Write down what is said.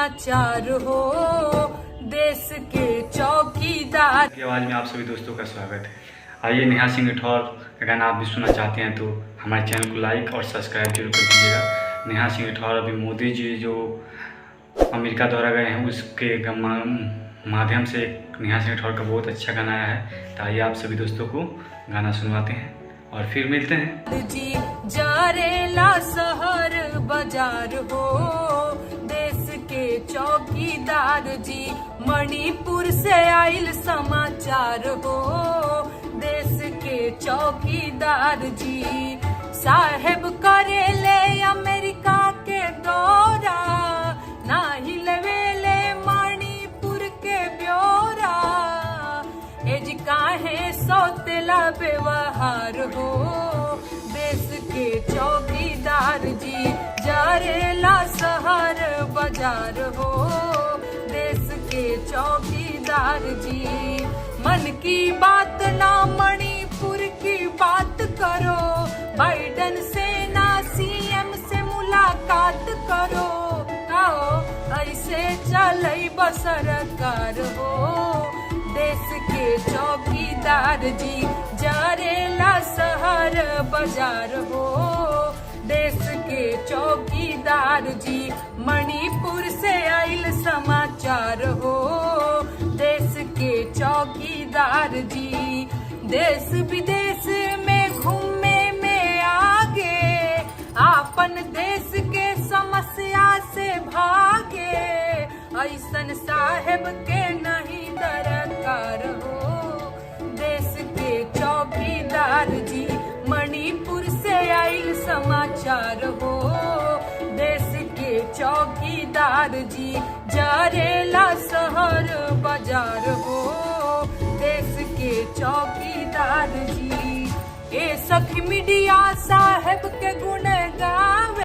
समाचार हो, देश के चौकीदार। की आवाज़ में आप सभी दोस्तों का स्वागत है। आइए नेहा सिंह राठौर का गाना आप भी सुनना चाहते हैं तो हमारे चैनल को लाइक और सब्सक्राइब जरूर कर दीजिएगा। नेहा सिंह राठौर अभी मोदी जी जो अमेरिका दौरा गए हैं उसके माध्यम से नेहा सिंह राठौर का बहुत अच्छा गाना आया है। तो आइए आप सभी दोस्तों को गाना सुनवाते हैं और फिर मिलते हैं। जी जारेला शहर बाजार हो, देश के चौकीदार जी। मणिपुर से आइल समाचार हो, देश के चौकीदार जी। साहेब करेले अमेरिका के दौरा, नाही लेवेले मणिपुर के ब्यौरा। एज काहे सौतेला व्यवहार हो, देश के चौकीदार जी। जारेला शहर बाजार हो, देश के चौकीदार जी। मन की बात ना मणिपुर की बात करो, बाइडन से ना सीएम से मुलाकात करो। आओ ऐसे चलई सरकार हो, देश के चौकीदार जी। जारेला शहर बाजार हो, देश के चौकीदार जी। मणिपुर से आइल समाचार हो, देश के चौकीदार जी। देश विदेश में घूमे में आगे, आपन देश के समस्या से भागे। ऐसन साहेब के नहीं दरकार हो, देश के चौकीदार जी। मणिपुर से आइल समाचार हो, देश के चौकीदार जी। जारेला शहर बाजार हो, देश के चौकीदार जी। ए सखी मीडिया साहेब के गुण गावे।